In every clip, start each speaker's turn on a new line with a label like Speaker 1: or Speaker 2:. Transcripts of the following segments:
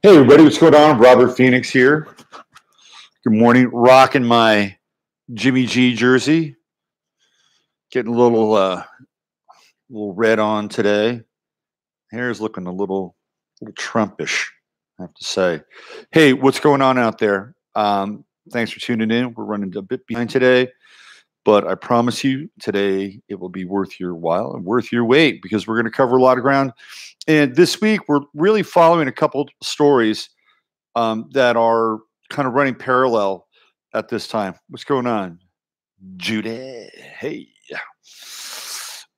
Speaker 1: Hey everybody, what's going on? Robert Phoenix here. Good morning. Rocking my Jimmy G jersey. Getting a little red on today. Hair's looking a little Trumpish, I have to say. Hey, what's going on out there? Thanks for tuning in. We're running a bit behind today, but I promise you today it will be worth your while and worth your wait because we're going to cover a lot of ground. And this week we're really following a couple stories that are kind of running parallel at this time. What's going on, Judy? Hey.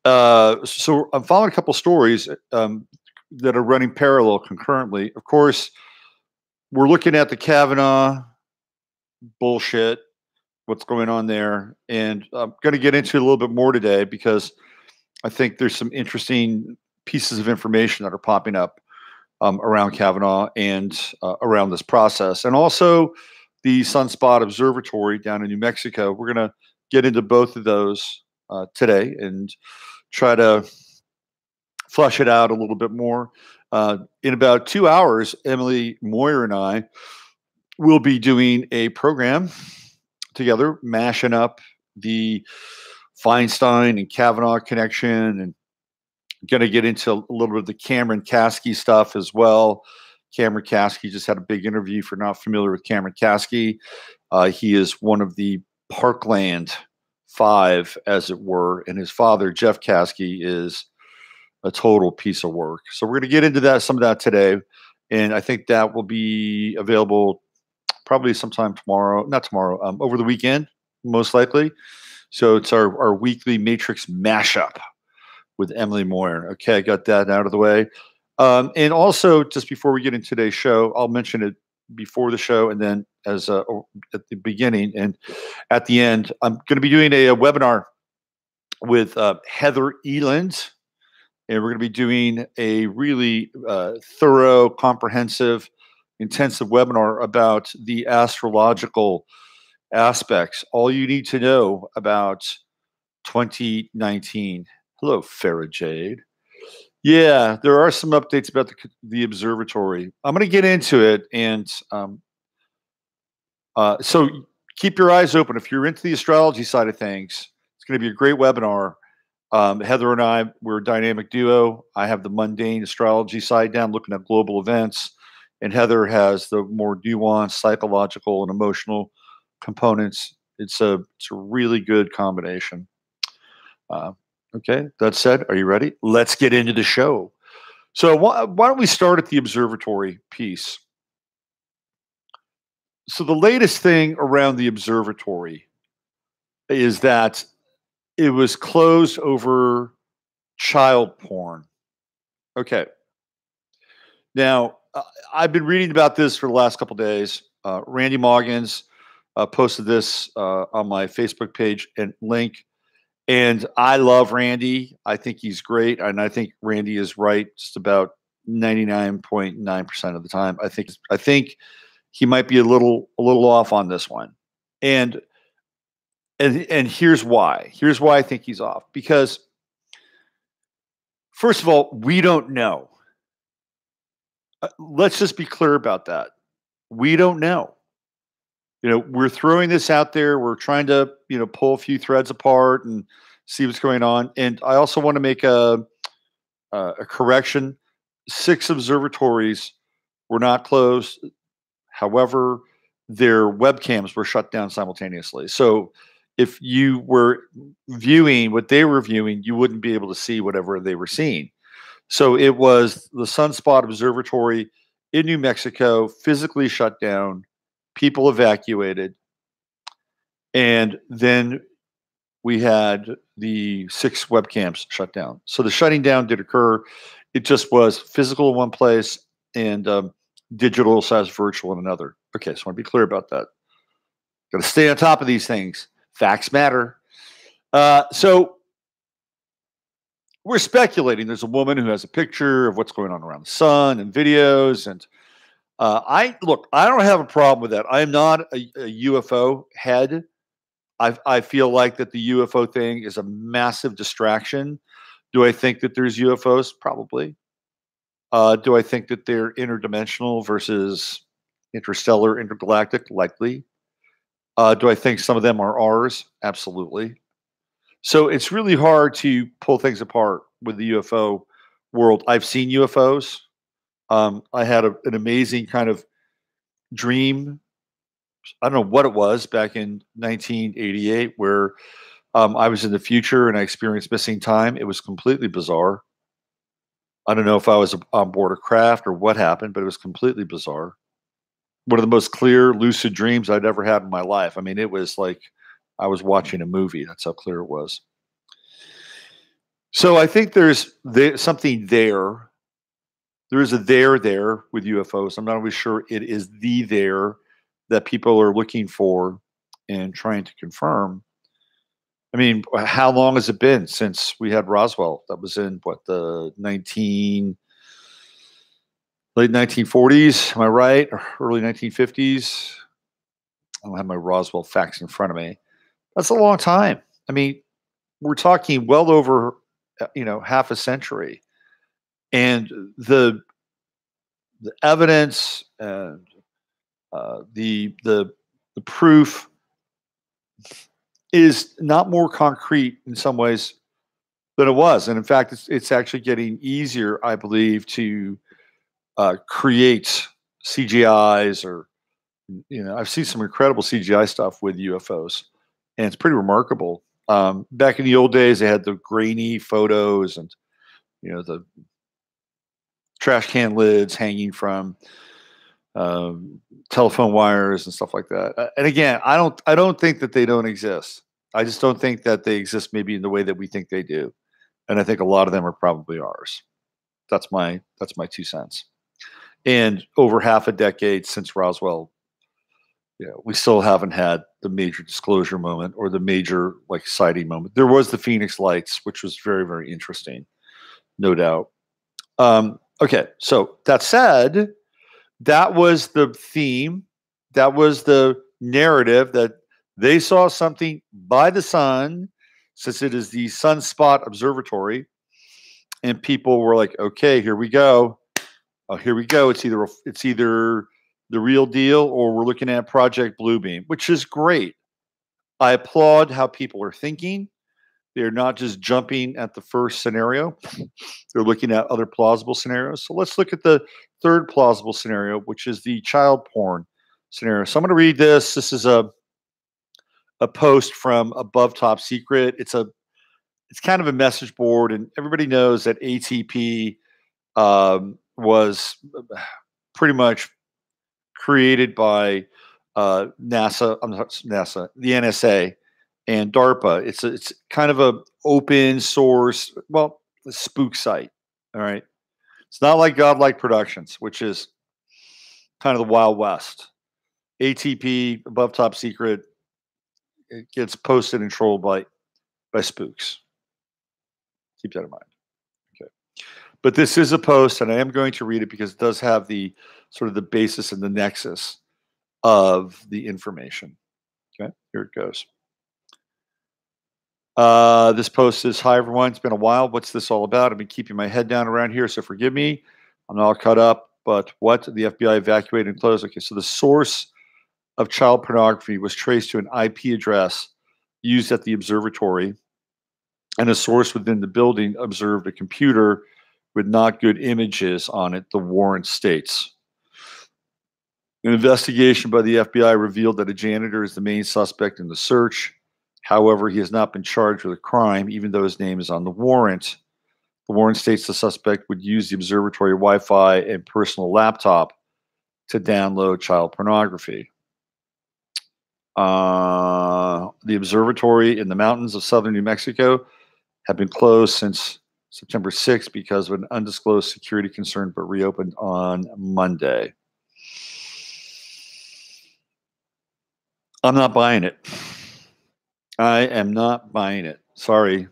Speaker 1: So I'm following a couple stories that are running parallel concurrently. Of course, we're looking at the Kavanaugh bullshit, what's going on there. And I'm going to get into it a little bit more today because I think there's some interesting pieces of information that are popping up around Kavanaugh and around this process. And also the Sunspot Observatory down in New Mexico. We're going to get into both of those today and try to flush it out a little bit more. In about 2 hours, Emily Moyer and I will be doing a program together, mashing up the Feinstein and Kavanaugh connection, and going to get into a little bit of the Cameron Kasky stuff as well. Cameron Kasky just had a big interview. If you're not familiar with Cameron Kasky, he is one of the Parkland Five, as it were, and his father, Jeff Kasky, is a total piece of work. So we're going to get into some of that today, and I think that will be available probably sometime tomorrow, not tomorrow, over the weekend, most likely. So it's our weekly Matrix mashup with Emily Moyer. Okay, I got that out of the way. And also, just before we get into today's show, I'll mention it before the show and then as at the beginning and at the end. I'm going to be doing a webinar with Heather Eland, and we're going to be doing a really thorough, comprehensive, intensive webinar about the astrological aspects. All you need to know about 2019. Hello, Farah Jade. Yeah, there are some updates about the observatory. I'm going to get into it, and so keep your eyes open. If you're into the astrology side of things, it's going to be a great webinar. Heather and I, we're a dynamic duo. I have the mundane astrology side down, looking at global events, and Heather has the more nuanced psychological and emotional components. It's a really good combination. Okay, that said, are you ready? Let's get into the show. So why don't we start at the observatory piece? So the latest thing around the observatory is that it was closed over child porn. Okay. Now, I've been reading about this for the last couple of days. Randy Moggins posted this on my Facebook page and link. And I love Randy. I think he's great. And I think Randy is right just about 99.9% of the time. I think he might be a little off on this one. And here's why. Here's why I think he's off. Because first of all, we don't know. Let's just be clear about that. We don't know. We're throwing this out there. We're trying to, pull a few threads apart and see what's going on. And I also want to make a correction. 6 observatories were not closed. However, their webcams were shut down simultaneously. So if you were viewing what they were viewing, you wouldn't be able to see whatever they were seeing. So it was the Sunspot Observatory in New Mexico, physically shut down. People evacuated, and then we had the 6 webcams shut down. So the shutting down did occur. It just was physical in one place and digital / virtual in another. Okay, so I want to be clear about that. Got to stay on top of these things. Facts matter. So we're speculating. There's a woman who has a picture of what's going on around the sun and videos, and I don't have a problem with that. I'm not a UFO head. I feel like that the UFO thing is a massive distraction. Do I think that there's UFOs? Probably. Do I think that they're interdimensional versus interstellar, intergalactic? Likely. Do I think some of them are ours? Absolutely. So it's really hard to pull things apart with the UFO world. I've seen UFOs. I had an amazing kind of dream. I don't know what it was back in 1988, where I was in the future and I experienced missing time. It was completely bizarre. I don't know if I was on board a craft or what happened, but it was completely bizarre. One of the most clear, lucid dreams I'd ever had in my life. I mean, it was like I was watching a movie. That's how clear it was. So I think there's something there. There is a there with UFOs. I'm not always sure it is the there that people are looking for and trying to confirm. I mean, how long has it been since we had Roswell? That was in what, the late 1940s? Am I right? Or early 1950s? I don't have my Roswell facts in front of me. That's a long time. I mean, we're talking well over, half a century, and the evidence and the proof is not more concrete in some ways than it was. And in fact, it's actually getting easier, I believe, to create CGIs or, I've seen some incredible CGI stuff with UFOs, and it's pretty remarkable. Back in the old days, they had the grainy photos and, the trash can lids hanging from telephone wires and stuff like that. And again, I don't think that they don't exist. I just don't think that they exist maybe in the way that we think they do. And I think a lot of them are probably ours. That's my 2 cents. And over half a decade since Roswell, we still haven't had the major disclosure moment or the major sighting moment. There was the Phoenix Lights, which was very, very interesting, no doubt. Okay, so that said, that was the theme. That was the narrative, that they saw something by the sun, since it is the Sunspot Observatory, and people were like, "Okay, here we go. Oh, here we go. It's either the real deal or we're looking at Project Bluebeam," which is great. I applaud how people are thinking. They're not just jumping at the first scenario. They're looking at other plausible scenarios. So let's look at the third plausible scenario, which is the child porn scenario. So I'm going to read this. This is a post from Above Top Secret. It's kind of a message board, and everybody knows that ATP was pretty much created by NASA. I'm not NASA, the NSA, and DARPA. It's kind of a open source, spook site. All right, it's not like Godlike Productions, which is kind of the Wild West. ATP, Above Top Secret, it gets posted and trolled by spooks. Keep that in mind. Okay, but this is a post, and I am going to read it because it does have the sort of the basis and the nexus of the information. Okay, here it goes. This post is, "Hi everyone, it's been a while. What's this all about? I've been keeping my head down around here, so forgive me. I'm not all cut up, but what? The FBI evacuated and closed." Okay, so the source of child pornography was traced to an IP address used at the observatory, and a source within the building observed a computer with not good images on it, the warrant states. An investigation by the FBI revealed that a janitor is the main suspect in the search. However, he has not been charged with a crime, even though his name is on the warrant. The warrant states the suspect would use the observatory Wi-Fi and personal laptop to download child pornography. The observatory in the mountains of southern New Mexico have been closed since September 6th because of an undisclosed security concern, but reopened on Monday. I'm not buying it. I am not buying it. Sorry.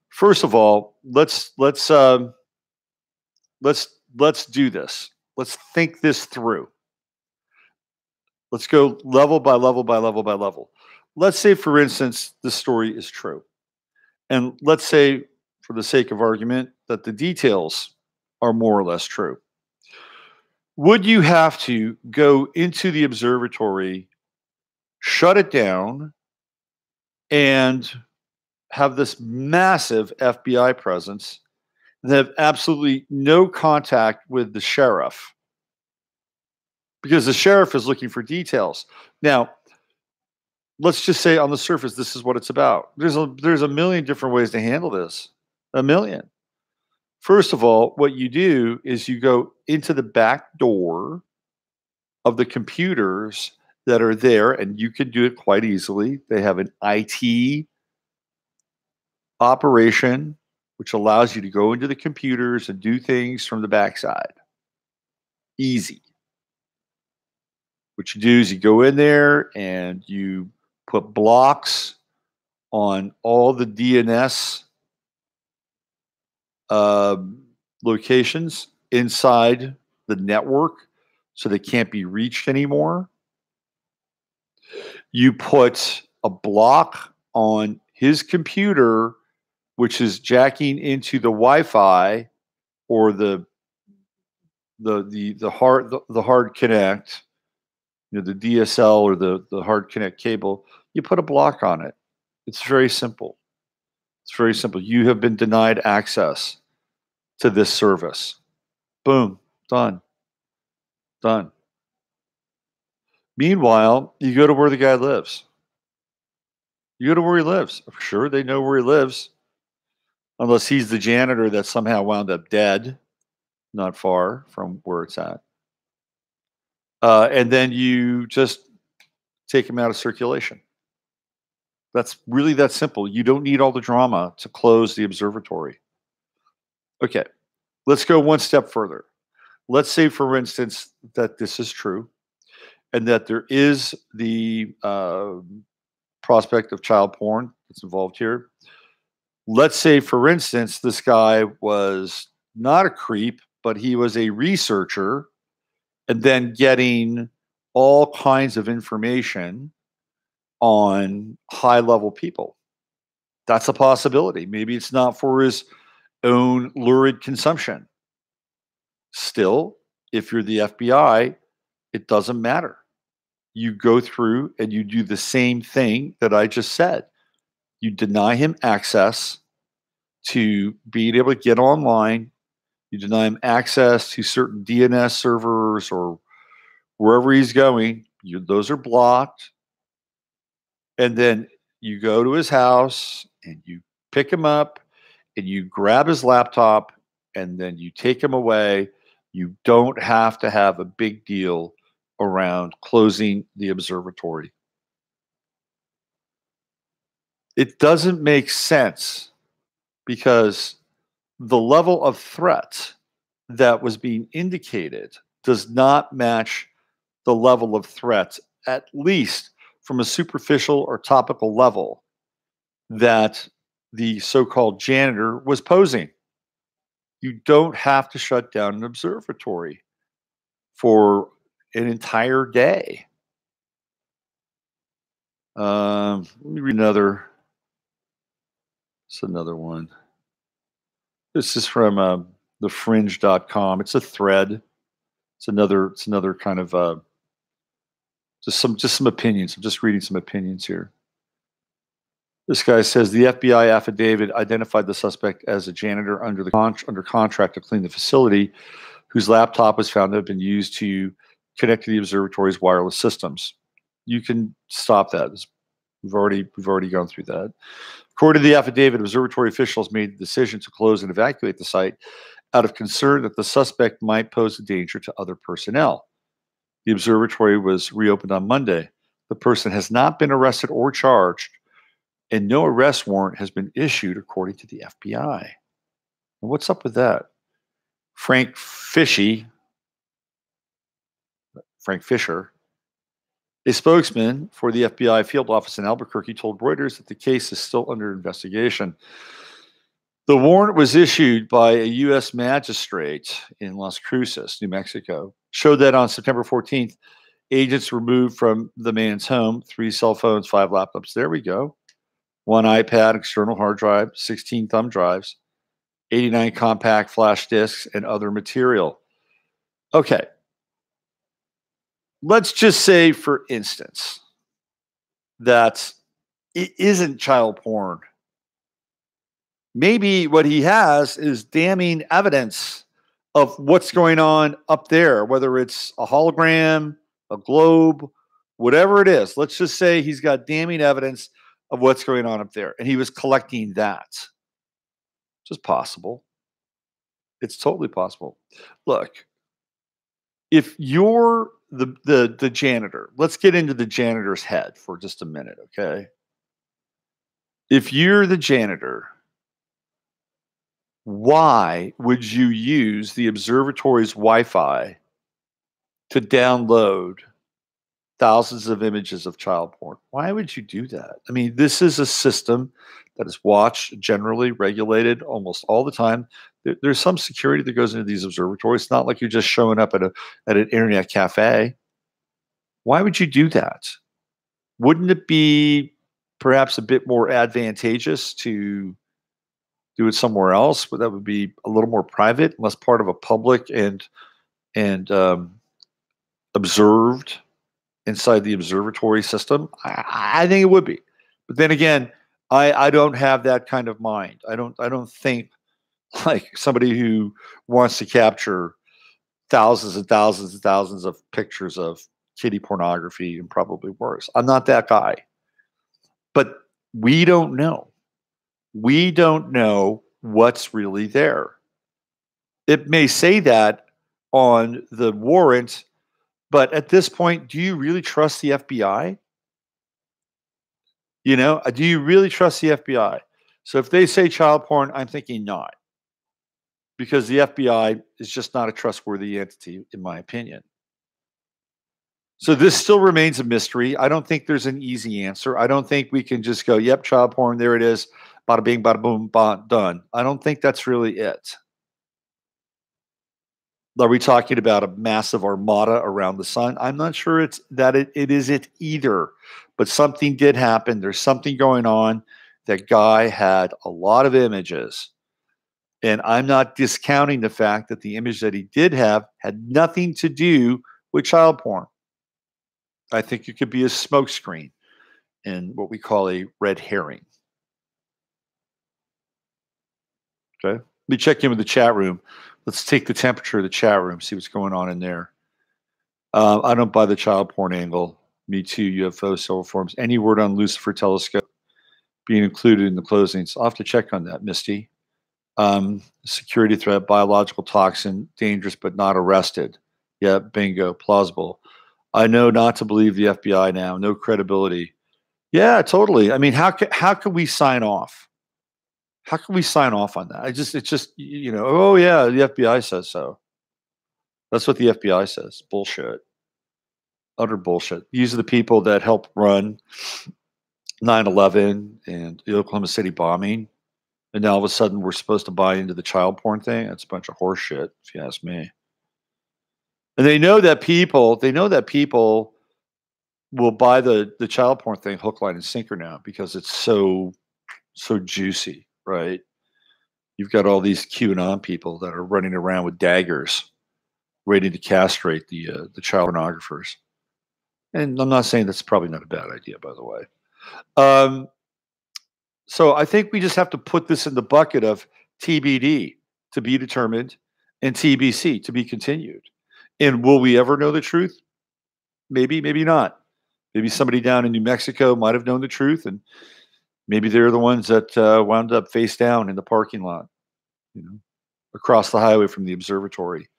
Speaker 1: First of all, let's do this. Let's think this through. Let's go level by level by level by level. Let's say, for instance, the story is true. And let's say, for the sake of argument, that the details are more or less true. Would you have to go into the observatory, shut it down, and have this massive FBI presence and have absolutely no contact with the sheriff? Because the sheriff is looking for details. Now, let's just say on the surface, this is what it's about. There's a million different ways to handle this. A million. First of all, what you do is you go into the back door of the computers that are there, and you can do it quite easily. They have an IT operation which allows you to go into the computers and do things from the backside. Easy. What you do is you go in there and you put blocks on all the DNS locations inside the network so they can't be reached anymore. You put a block on his computer, which is jacking into the Wi-Fi or the hard connect, the DSL or the hard connect cable. You put a block on it. It's very simple. It's very simple. You have been denied access to this service. Boom, done. Done. Meanwhile, you go to where the guy lives. You go to where he lives. I'm sure they know where he lives, unless he's the janitor that somehow wound up dead, not far from where it's at. And then you just take him out of circulation. That's really that simple. You don't need all the drama to close the observatory. Okay, let's go one step further. Let's say, for instance, that this is true and that there is the prospect of child porn that's involved here. Let's say, for instance, this guy was not a creep, but he was a researcher and then getting all kinds of information on high-level people. That's a possibility. Maybe it's not for his own lurid consumption. Still, if you're the FBI, it doesn't matter. You go through and you do the same thing that I just said. You deny him access to being able to get online. You deny him access to certain DNS servers or wherever he's going. Those are blocked. And then you go to his house and you pick him up and you grab his laptop and then you take him away. You don't have to have a big deal around closing the observatory. It doesn't make sense because the level of threat that was being indicated does not match the level of threat, at least from a superficial or topical level, that the so-called janitor was posing. You don't have to shut down an observatory for an entire day. Let me read another. It's another one. This is from thefringe.com. It's a thread. It's another kind of just some opinions. I'm just reading some opinions here. This guy says the FBI affidavit identified the suspect as a janitor under contract to clean the facility, whose laptop was found to have been used to connect to the observatory's wireless systems. You can stop that. We've already gone through that. According to the affidavit, observatory officials made the decision to close and evacuate the site out of concern that the suspect might pose a danger to other personnel. The observatory was reopened on Monday. The person has not been arrested or charged, and no arrest warrant has been issued, according to the FBI. And what's up with that? Frank Fisher, a spokesman for the FBI field office in Albuquerque, told Reuters that the case is still under investigation. The warrant was issued by a U.S. magistrate in Las Cruces, New Mexico, showed that on September 14th, agents removed from the man's home 3 cell phones, 5 laptops. There we go. 1 iPad, external hard drive, 16 thumb drives. 89 compact flash disks, and other material. Okay. Let's just say, for instance, that it isn't child porn. Maybe what he has is damning evidence of what's going on up there, whether it's a hologram, a globe, whatever it is. Let's just say he's got damning evidence of what's going on up there, and he was collecting that. It's just possible. It's totally possible. Look, if you're the janitor, let's get into the janitor's head for just a minute, okay? If you're the janitor, why would you use the observatory's Wi-Fi to download thousands of images of child porn? Why would you do that? I mean, this is a system that is watched, generally regulated almost all the time. There's some security that goes into these observatories. It's not like you're just showing up at an internet cafe. Why would you do that? Wouldn't it be perhaps a bit more advantageous to do it somewhere else, but that would be a little more private, less part of a public and observed inside the observatory system? I think it would be. But then again, I don't have that kind of mind. I don't think like somebody who wants to capture thousands and thousands and thousands of pictures of kiddie pornography and probably worse. I'm not that guy. But we don't know. We don't know what's really there. It may say that on the warrant, but at this point, do you really trust the FBI? You know, do you really trust the FBI? So if they say child porn, I'm thinking not, because the FBI is just not a trustworthy entity, in my opinion. So this still remains a mystery. I don't think there's an easy answer. I don't think we can just go, yep, child porn, there it is. Bada bing, bada boom, done. I don't think that's really it. Are we talking about a massive armada around the sun? I'm not sure it is it either. But something did happen. There's something going on. That guy had a lot of images. And I'm not discounting the fact that the image that he did have had nothing to do with child porn. I think it could be a smokescreen and what we call a red herring. Okay. Let me check in with the chat room. Let's take the temperature of the chat room, see what's going on in there. I don't buy the child porn angle. Me too, UFO, civil forms. Any word on Lucifer telescope being included in the closings? I'll have to check on that, Misty. Security threat, biological toxin, dangerous but not arrested. Yeah, bingo, plausible. I know not to believe the FBI now. No credibility. Yeah, totally. I mean, how can we sign off? How can we sign off on that? It's just, oh yeah, the FBI says so. That's what the FBI says. Bullshit. Utter bullshit. These are the people that helped run 9/11 and the Oklahoma City bombing. And now all of a sudden we're supposed to buy into the child porn thing. That's a bunch of horse shit, if you ask me. And they know that people will buy the child porn thing hook, line, and sinker now because it's so juicy, right? You've got all these QAnon people that are running around with daggers, ready to castrate the child pornographers. And I'm not saying that's probably not a bad idea, by the way. So I think we just have to put this in the bucket of TBD, to be determined, and TBC, to be continued. And will we ever know the truth? Maybe, maybe not. Maybe somebody down in New Mexico might have known the truth, and maybe they're the ones that wound up face down in the parking lot, across the highway from the observatory.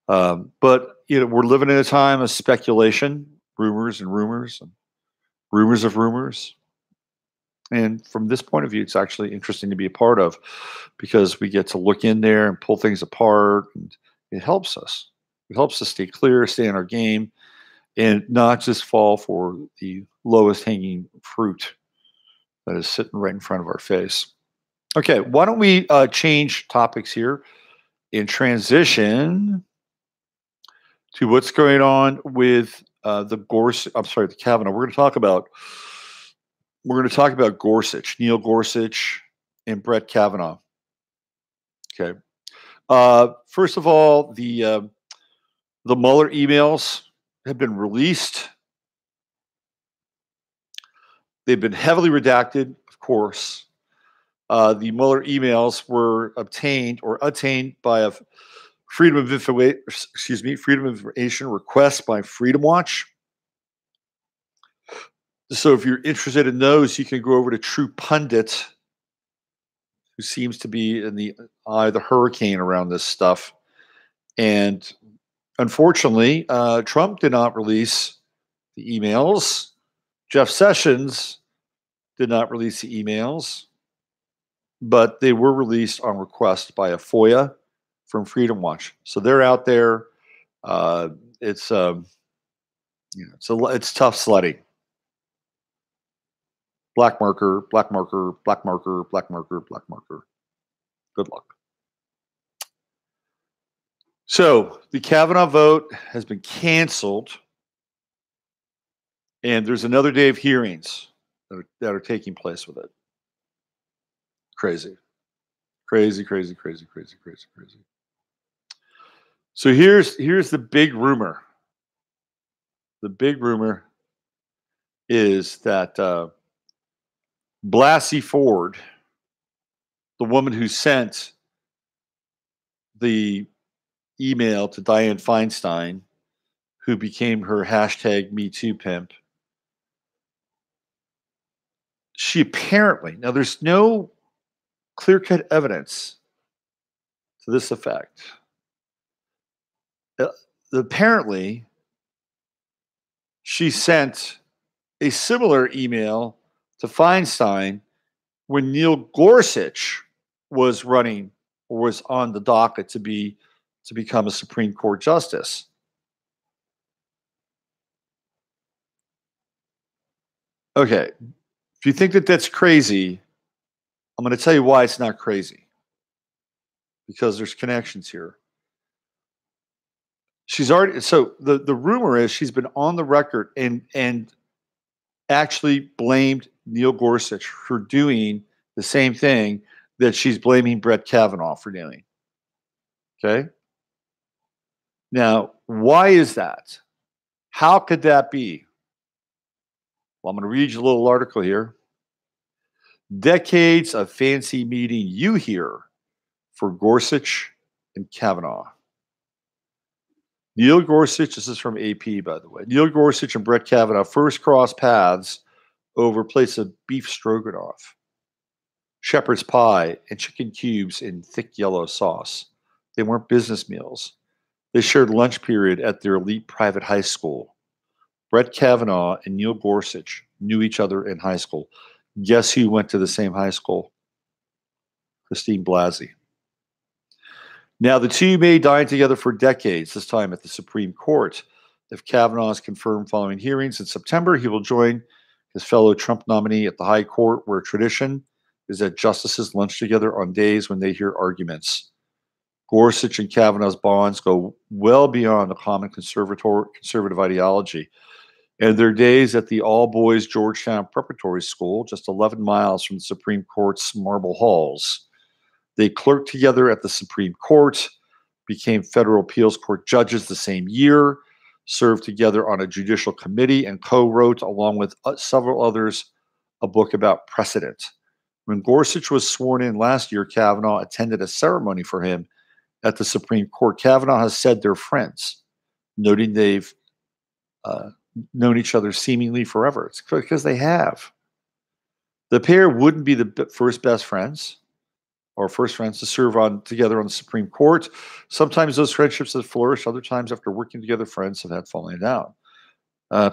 Speaker 1: But we're living in a time of speculation, rumors and rumors, and rumors of rumors. And from this point of view, it's actually interesting to be a part of, because we get to look in there and pull things apart, and it helps us. It helps us stay clear, stay in our game, and not just fall for the lowest hanging fruit that is sitting right in front of our face. Okay, why don't we change topics here and transition to what's going on with the Kavanaugh. We're going to talk about Gorsuch, Neil Gorsuch, and Brett Kavanaugh. Okay. First of all, the Mueller emails have been released. They've been heavily redacted, of course. The Mueller emails were obtained or attained by a Freedom of Information request by Freedom Watch. So if you're interested in those, you can go over to True Pundit, who seems to be in the eye of the hurricane around this stuff. And unfortunately, Trump did not release the emails. Jeff Sessions did not release the emails, but they were released on request by a FOIA from Freedom Watch. So they're out there. It's it's tough sledding. Black marker, black marker, black marker, black marker, black marker. Good luck. So the Kavanaugh vote has been canceled, and there's another day of hearings that are taking place with it. Crazy. Crazy, crazy, crazy, crazy, crazy, crazy. So here's the big rumor. The big rumor is that Blasey Ford, the woman who sent the email to Dianne Feinstein, who became her hashtag #MeToo pimp, she apparently, now there's no clear-cut evidence to this effect. Apparently, she sent a similar email to Feinstein when Neil Gorsuch was running or was on the docket to become a Supreme Court justice. Okay, if you think that that's crazy, I'm going to tell you why it's not crazy. Because there's connections here. She's already, so the rumor is she's been on the record and actually blamed Neil Gorsuch for doing the same thing that she's blaming Brett Kavanaugh for doing. Okay. Now, why is that? How could that be? Well, I'm going to read you a little article here. Decades of fancy meeting you hear for Gorsuch and Kavanaugh. Neil Gorsuch, this is from AP, by the way. Neil Gorsuch and Brett Kavanaugh first crossed paths over plates of beef stroganoff, shepherd's pie, and chicken cubes in thick yellow sauce. They weren't business meals. They shared lunch period at their elite private high school. Brett Kavanaugh and Neil Gorsuch knew each other in high school. Guess who went to the same high school? Christine Blasey. Now, the two may dine together for decades, this time at the Supreme Court. If Kavanaugh is confirmed following hearings in September, he will join his fellow Trump nominee at the High Court, where tradition is that justices lunch together on days when they hear arguments. Gorsuch and Kavanaugh's bonds go well beyond the common conservative ideology. And their days at the all-boys Georgetown Preparatory School, just 11 miles from the Supreme Court's marble halls. They clerked together at the Supreme Court, became federal appeals court judges the same year, served together on a judicial committee, and co-wrote, along with several others, a book about precedent. When Gorsuch was sworn in last year, Kavanaugh attended a ceremony for him at the Supreme Court. Kavanaugh has said they're friends, noting they've known each other seemingly forever. It's because they have. The pair wouldn't be the first best friends or first friends to serve together on the Supreme Court. Sometimes those friendships have flourished. Other times, after working together, friends have had falling down.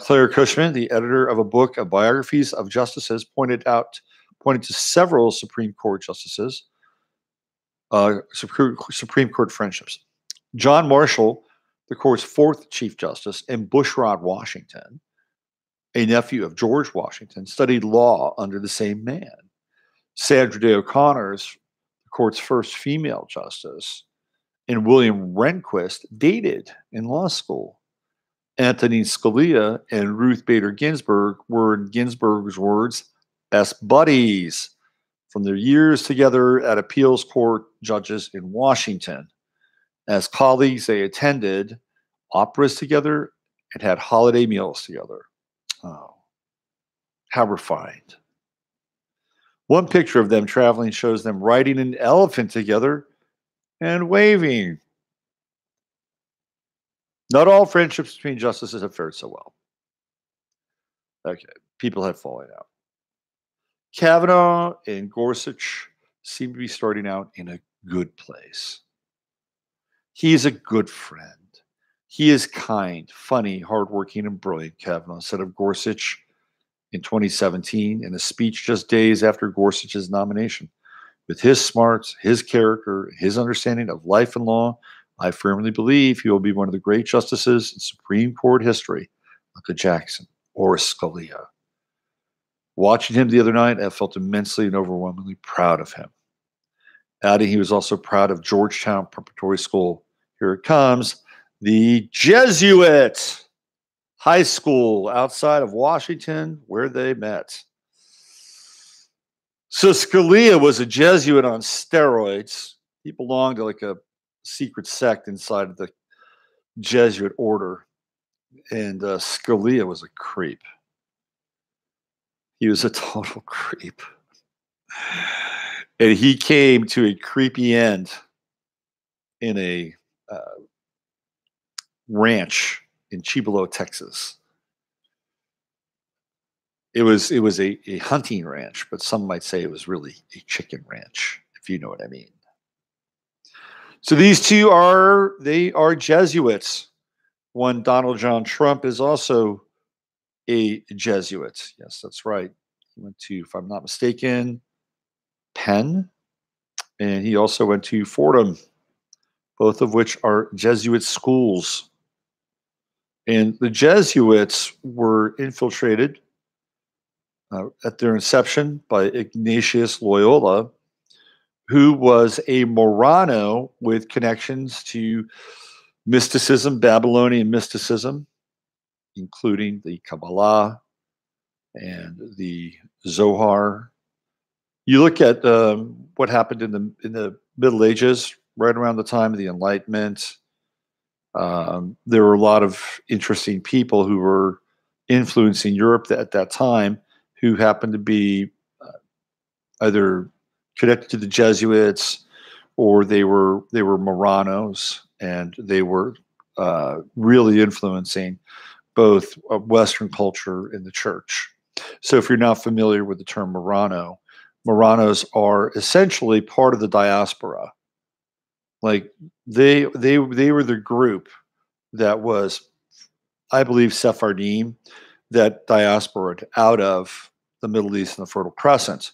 Speaker 1: Claire Cushman, the editor of a book of biographies of justices, pointed to several Supreme Court justices, Supreme Court friendships. John Marshall, the court's fourth Chief Justice, and Bushrod Washington, a nephew of George Washington, studied law under the same man. Sandra Day O'Connor's the court's first female justice, and William Rehnquist dated in law school. Antonin Scalia and Ruth Bader Ginsburg were, in Ginsburg's words, best buddies. From their years together at appeals court, judges in Washington. As colleagues, they attended operas together and had holiday meals together. Oh, how refined. One picture of them traveling shows them riding an elephant together and waving. Not all friendships between justices have fared so well. Okay, people have fallen out. Kavanaugh and Gorsuch seem to be starting out in a good place. He is a good friend. He is kind, funny, hardworking, and brilliant, Kavanaugh said of Gorsuch in 2017 in a speech just days after Gorsuch's nomination. With his smarts, his character, his understanding of life and law, I firmly believe he will be one of the great justices in Supreme Court history, like a Jackson or a Scalia. Watching him the other night, I felt immensely and overwhelmingly proud of him. Adding, he was also proud of Georgetown Preparatory School. Here it comes, the Jesuit high school outside of Washington, where they met. So Scalia was a Jesuit on steroids. He belonged to like a secret sect inside of the Jesuit order. And Scalia was a creep. He was a total creep. And he came to a creepy end in a ranch in Chibolo, Texas. It was a hunting ranch, but some might say it was really a chicken ranch, if you know what I mean. So these two are Jesuits. One, Donald John Trump, is also a Jesuit. Yes, that's right. He went to, if I'm not mistaken, Penn, and he also went to Fordham, both of which are Jesuit schools. And the Jesuits were infiltrated at their inception by Ignatius Loyola, who was a Marrano with connections to mysticism, Babylonian mysticism, including the Kabbalah and the Zohar. You look at what happened in the Middle Ages, right around the time of the Enlightenment. There were a lot of interesting people who were influencing Europe at that time, who happened to be either connected to the Jesuits or they were Marranos, and they were really influencing both Western culture and the church. So if you're not familiar with the term Marrano, Marranos are essentially part of the diaspora. Like they were the group that was, I believe, Sephardim, that diaspora out of the Middle East and the Fertile Crescent,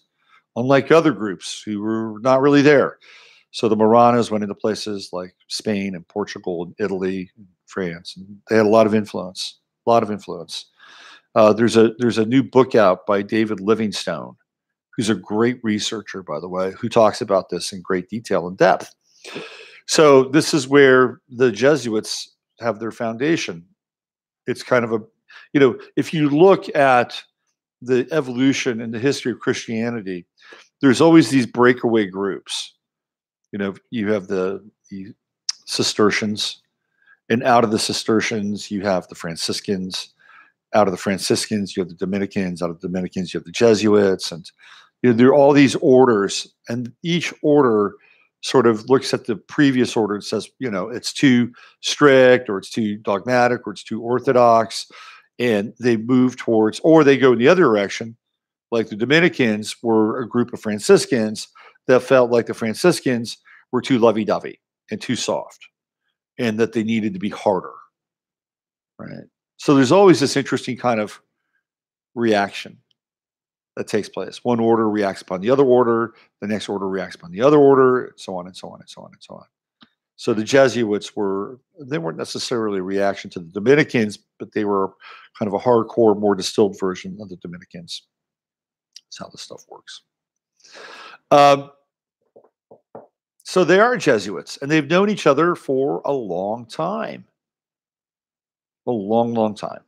Speaker 1: unlike other groups who were not really there. So the Marranos went into places like Spain and Portugal and Italy and France, and they had a lot of influence. A lot of influence. There's a new book out by David Livingstone, who's a great researcher, by the way, who talks about this in great detail and depth. So this is where the Jesuits have their foundation. It's kind of a, if you look at the evolution and the history of Christianity, there's always these breakaway groups. You have the Cistercians, and out of the Cistercians, you have the Franciscans. Out of the Franciscans, you have the Dominicans. Out of the Dominicans, you have the Jesuits. And there are all these orders, and each order sort of looks at the previous order and says, it's too strict, or it's too dogmatic, or it's too orthodox. And they move towards, or they go in the other direction. Like the Dominicans were a group of Franciscans that felt like the Franciscans were too lovey-dovey and too soft, and that they needed to be harder, right? So there's always this interesting kind of reaction that takes place. One order reacts upon the other order, the next order reacts upon the other order, so on and so on and so on and so on. So the Jesuits they weren't necessarily a reaction to the Dominicans, but they were kind of a hardcore, more distilled version of the Dominicans. That's how this stuff works. So they are Jesuits, and they've known each other for a long time. A long, long time.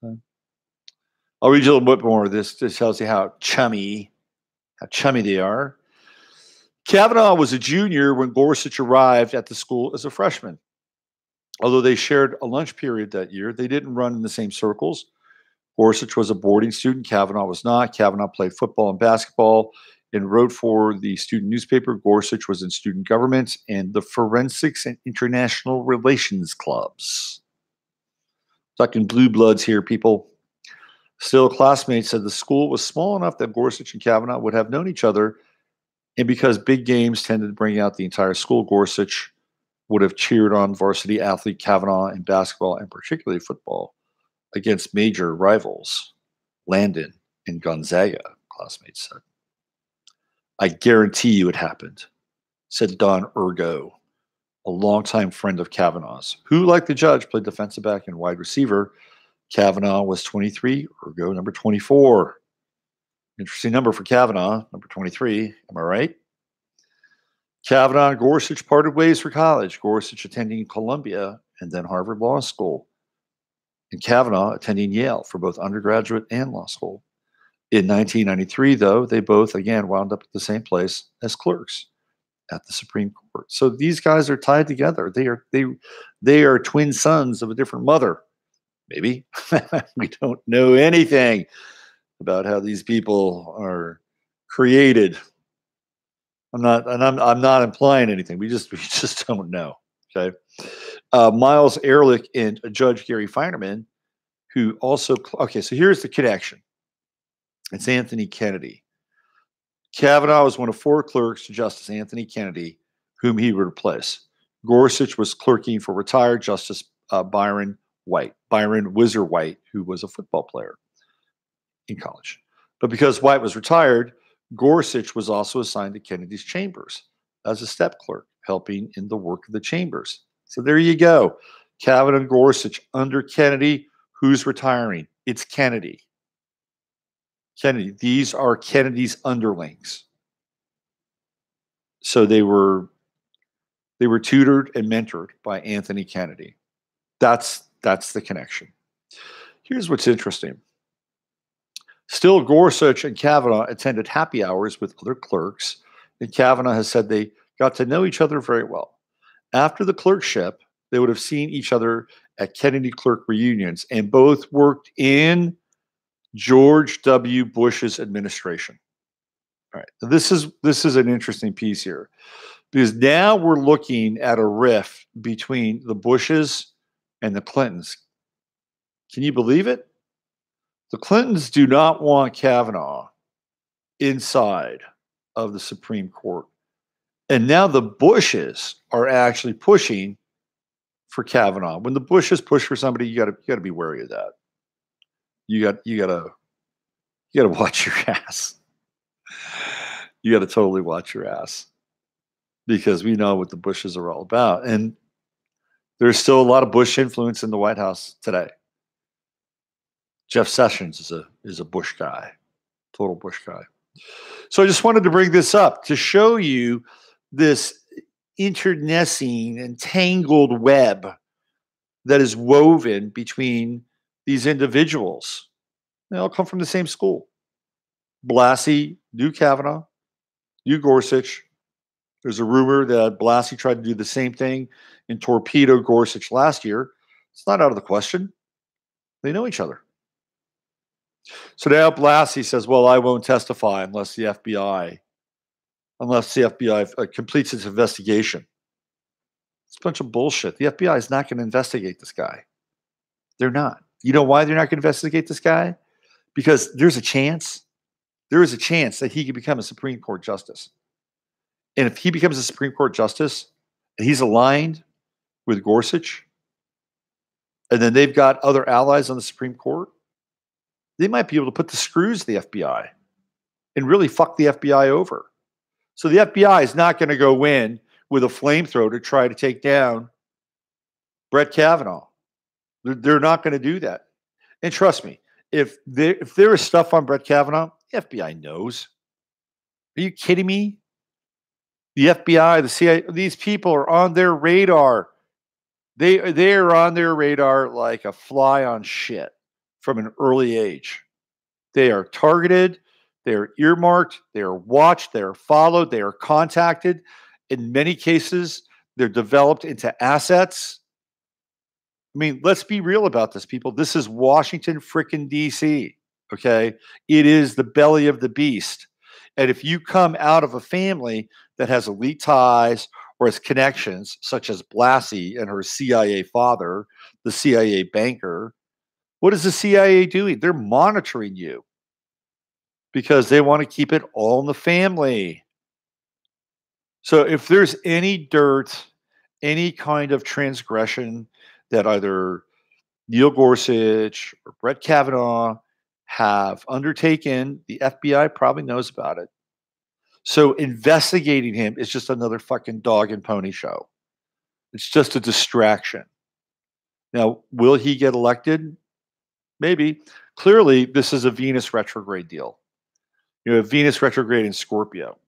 Speaker 1: Okay. I'll read you a little bit more of this. This tells you how chummy they are. Kavanaugh was a junior when Gorsuch arrived at the school as a freshman. Although they shared a lunch period that year, they didn't run in the same circles. Gorsuch was a boarding student. Kavanaugh was not. Kavanaugh played football and basketball and wrote for the student newspaper. Gorsuch was in student government and the Forensics and International Relations clubs. Talking blue bloods here, people. Still, classmates said the school was small enough that Gorsuch and Kavanaugh would have known each other. And because big games tended to bring out the entire school, Gorsuch would have cheered on varsity athlete Kavanaugh in basketball and particularly football against major rivals, Landon and Gonzaga, classmates said. I guarantee you it happened, said Don Ergo, a longtime friend of Kavanaugh's, who, like the judge, played defensive back and wide receiver. Kavanaugh was 23, Ergo number 24. Interesting number for Kavanaugh, number 23. Am I right? Kavanaugh and Gorsuch parted ways for college, Gorsuch attending Columbia and then Harvard Law School, and Kavanaugh attending Yale for both undergraduate and law school. In 1993, though, they both again wound up at the same place as clerks at the Supreme Court. So these guys are tied together. They are twin sons of a different mother. Maybe. We don't know anything about how these people are created. I'm not implying anything. We just don't know. Okay. Miles Ehrlich and Judge Gary Feinerman, who also, okay, so here's the connection. It's Anthony Kennedy. Kavanaugh was one of 4 clerks to Justice Anthony Kennedy, whom he would replace. Gorsuch was clerking for retired Justice Byron Whizzer White, who was a football player in college. But because White was retired, Gorsuch was also assigned to Kennedy's chambers as a step clerk, helping in the work of the chambers. So there you go. Kavanaugh and Gorsuch under Kennedy. Who's retiring? It's Kennedy. These are Kennedy's underlings. So they were tutored and mentored by Anthony Kennedy. That's the connection. Here's what's interesting. Still, Gorsuch and Kavanaugh attended happy hours with other clerks, and Kavanaugh has said they got to know each other very well. After the clerkship, they would have seen each other at Kennedy clerk reunions, and both worked in George W. Bush's administration. All right, this is an interesting piece here, because now we're looking at a rift between the Bushes and the Clintons. Can you believe it? The Clintons do not want Kavanaugh inside of the Supreme Court. And now the Bushes are actually pushing for Kavanaugh. When the Bushes push for somebody, you got to be wary of that. You got to watch your ass. You got to totally watch your ass, because we know what the Bushes are all about. And there's still a lot of Bush influence in the White House today. Jeff Sessions is a Bush guy, total Bush guy. So I just wanted to bring this up to show you this internecine and tangled web that is woven between these individuals. They all come from the same school. Blasey knew Kavanaugh, knew Gorsuch. There's a rumor that Blasey tried to do the same thing and torpedo Gorsuch last year. It's not out of the question. They know each other. So now Blasey says, well, I won't testify unless the FBI completes its investigation. It's a bunch of bullshit. The FBI is not going to investigate this guy. They're not. You know why they're not going to investigate this guy? Because there's a chance. There is a chance that he could become a Supreme Court justice. And if he becomes a Supreme Court justice and he's aligned with Gorsuch, and then they've got other allies on the Supreme Court, they might be able to put the screws to the FBI and really fuck the FBI over. So the FBI is not going to go in with a flamethrower to try to take down Brett Kavanaugh. They're not going to do that. And trust me, if there is stuff on Brett Kavanaugh, the FBI knows. Are you kidding me? The FBI, the CIA, these people are on their radar. They are on their radar like a fly on shit from an early age. They are targeted. They are earmarked, they are watched, they are followed, they are contacted. In many cases, they're developed into assets. I mean, let's be real about this, people. This is Washington frickin' DC. Okay. It is the belly of the beast. And if you come out of a family that has elite ties or has connections, such as Blasey and her CIA father, the CIA banker, what is the CIA doing? They're monitoring you because they want to keep it all in the family. So if there's any dirt, any kind of transgression that either Neil Gorsuch or Brett Kavanaugh have undertaken, the FBI probably knows about it. So investigating him is just another fucking dog and pony show. It's just a distraction. Now, will he get elected? Maybe. Clearly, this is a Venus retrograde deal. Venus retrograde in Scorpio.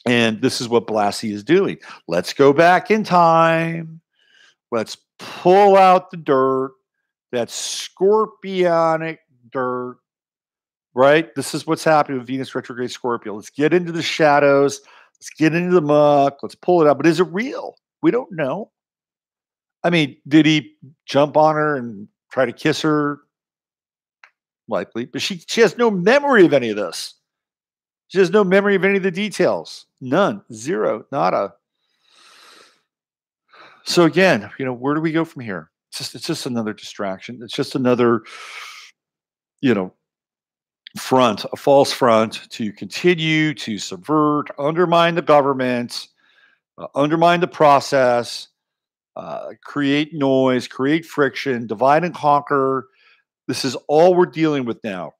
Speaker 1: And this is what Blasey is doing. Let's go back in time. Let's pull out the dirt, that scorpionic dirt, right? This is what's happening with Venus retrograde Scorpio. Let's get into the shadows. Let's get into the muck. Let's pull it out. But is it real? We don't know. I mean, did he jump on her and try to kiss her? Likely. But she has no memory of any of this. She has no memory of any of the details. None. Zero. Nada. So again, where do we go from here? It's just another distraction. It's just another, front, a false front to continue to subvert, undermine the government, undermine the process, create noise, create friction, divide and conquer. This is all we're dealing with now.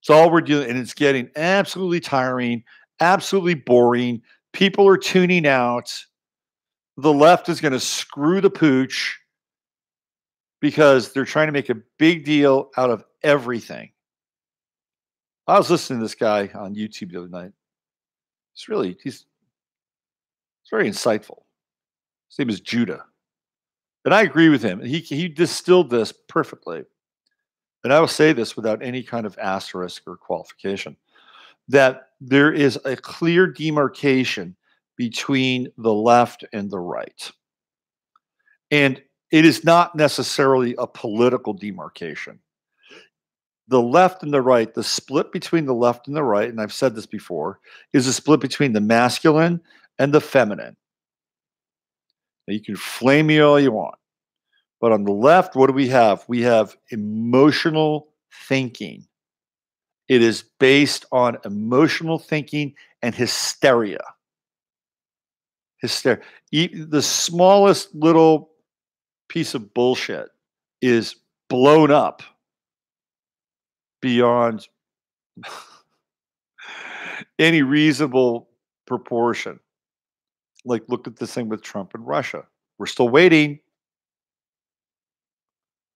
Speaker 1: It's all we're dealing, and it's getting absolutely tiring, absolutely boring. People are tuning out. The left is going to screw the pooch because they're trying to make a big deal out of everything. I was listening to this guy on YouTube the other night. He's very insightful. His name is Judah. And I agree with him. He distilled this perfectly. And I will say this without any kind of asterisk or qualification, that there is a clear demarcation between the left and the right. And it is not necessarily a political demarcation. The left and the right, the split between the left and the right, and I've said this before, is a split between the masculine and the feminine. Now, you can flame me all you want. But on the left, what do we have? We have emotional thinking. It is based on emotional thinking and hysteria. Hysteria. The smallest little piece of bullshit is blown up beyond any reasonable proportion. Like, look at this thing with Trump and Russia. We're still waiting.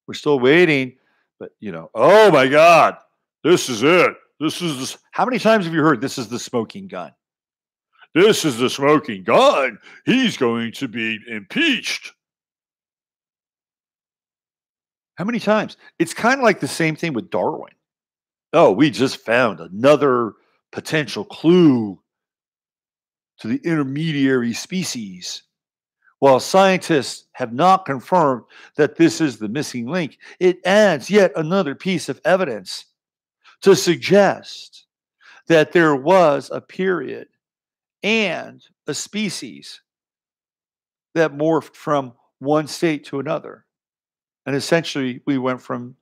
Speaker 1: We're still waiting. But, oh my God, this is it. How many times have you heard this is the smoking gun? This is the smoking gun. He's going to be impeached. How many times? It's kind of like the same thing with Darwin. Oh, we just found another potential clue to the intermediary species. While scientists have not confirmed that this is the missing link, it adds yet another piece of evidence to suggest that there was a period and a species that morphed from one state to another. And essentially, we went from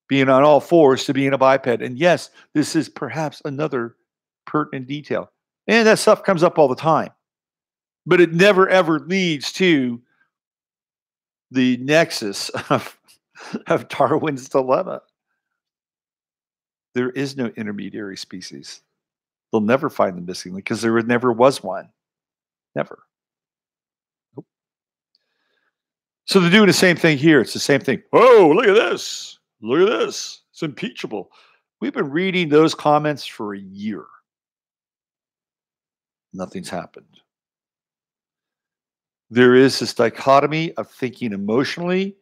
Speaker 1: being on all fours to being a biped. And yes, this is perhaps another pertinent detail. And that stuff comes up all the time. But it never, ever leads to the nexus of Darwin's dilemma. There is no intermediary species. They'll never find the missing link because there never was one. Never. Nope. So they're doing the same thing here. It's the same thing. Oh, look at this. Look at this. It's impeachable. We've been reading those comments for a year. Nothing's happened. There is this dichotomy of thinking emotionally,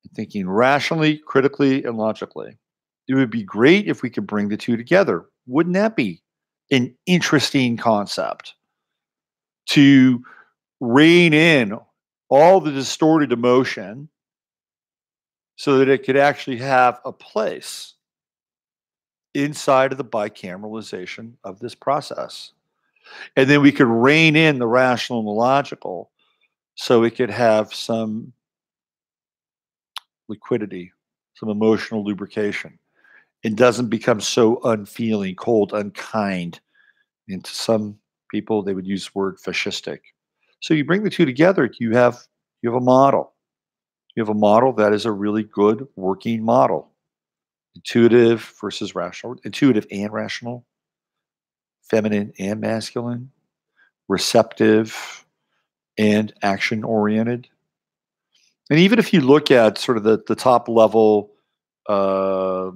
Speaker 1: and thinking rationally, critically, and logically. It would be great if we could bring the two together. Wouldn't that be an interesting concept to rein in all the distorted emotion so that it could actually have a place inside of the bicameralization of this process? And then we could rein in the rational and the logical so it could have some liquidity, some emotional lubrication. It doesn't become so unfeeling, cold, unkind. And to some people, they would use the word fascistic. So you bring the two together, you have a model. You have a model that is a really good working model. Intuitive versus rational, intuitive and rational, feminine and masculine, receptive and action oriented. And even if you look at sort of the top level, I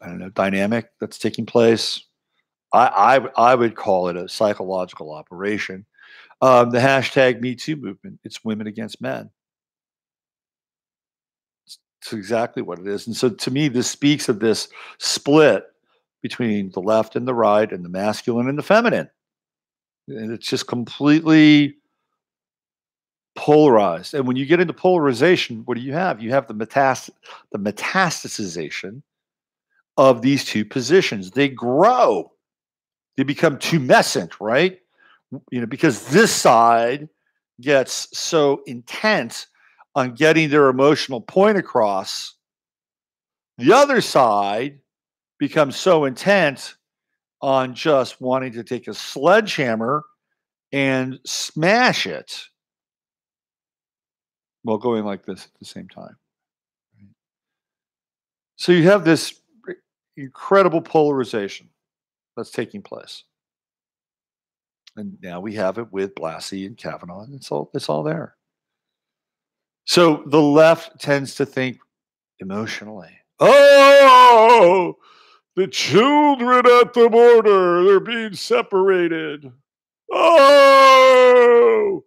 Speaker 1: don't know, dynamic that's taking place, I would call it a psychological operation. The hashtag Me Too movement, it's women against men. It's exactly what it is. And so to me, this speaks of this split between the left and the right and the masculine and the feminine. And it's just completely polarized. And when you get into polarization, what do you have? You have the metastasization of these two positions. They grow. They become tumescent, right? Because this side gets so intent on getting their emotional point across, the other side becomes so intent on just wanting to take a sledgehammer and smash it while going like this at the same time. So you have this incredible polarization that's taking place. And now we have it with Blasey and Kavanaugh, and it's all there. So the left tends to think emotionally. Oh, the children at the border, they're being separated. Oh,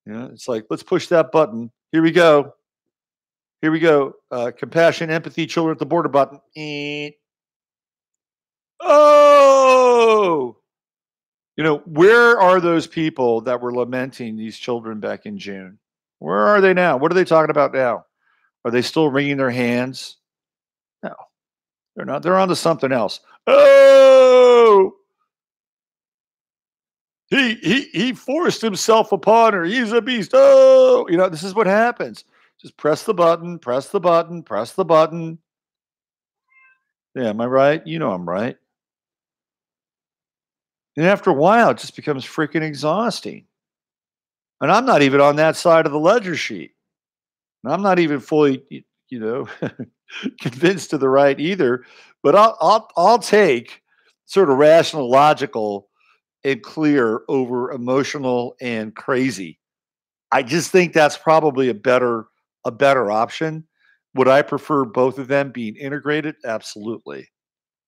Speaker 1: it's like, let's push that button. Here we go. Here we go. Compassion, empathy, children at the border button. Oh, where are those people that were lamenting these children back in June? Where are they now? What are they talking about now? Are they still wringing their hands? No, they're not. They're on to something else. Oh, he forced himself upon her. He's a beast. Oh, this is what happens. Just press the button, press the button, press the button. Yeah, am I right? I'm right. And after a while, it just becomes freaking exhausting. And I'm not even on that side of the ledger sheet. And I'm not even fully, convinced to the right either. But I'll take sort of rational, logical, and clear over emotional and crazy. I just think that's probably a better option. Would I prefer both of them being integrated? Absolutely.